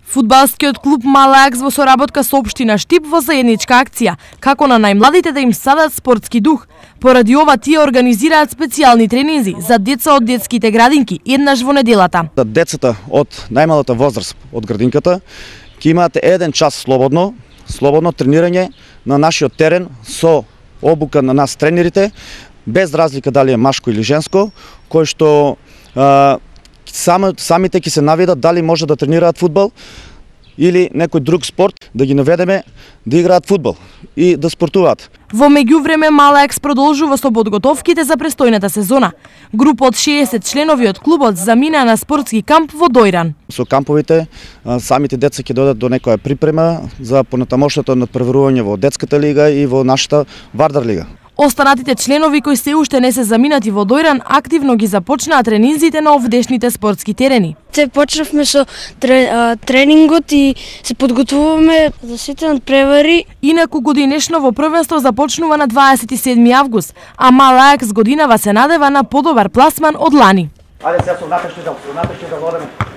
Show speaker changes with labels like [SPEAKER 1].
[SPEAKER 1] Фудбалскиот клуб Мал Ајакс во соработка со општина Штип во заедничка акција, како на најмладите да им садат спортски дух. Поради ова тие организираат специјални тренинзи за деца од детските градинки еднаш во неделата.
[SPEAKER 2] Децата од најмалата возраст од градинката ќе имаат 1 час слободно тренирање на нашиот терен со обука на нас тренерите, без разлика дали е машко или женско, кој што самите ќе се наведат дали може да тренираат фудбал или некој друг спорт, да ги наведеме да играат фудбал и да спортуваат.
[SPEAKER 1] Во меѓувреме Мал Ајакс продолжува со подготовките за престојната сезона. Група од 60 членови од клубот замина на спортски камп во Дојран.
[SPEAKER 2] Со камповите самите деца ќе додат до некоја припрема за понатамошното надпреварување во детската лига и во нашата Вардар лига.
[SPEAKER 1] Останатите членови кои се уште не се заминати во Дојран активно ги започнаа тренинзите на овдешните спортски терени.
[SPEAKER 3] Се почнавме со тренингот и се подготвуваме за сите надпревари.
[SPEAKER 1] Инаку годинешново првенство започнува на 27 август, а Мал Ајакс годинава се надева на подобар пласман од лани.
[SPEAKER 2] Ајде сега со внатрешни да водиме.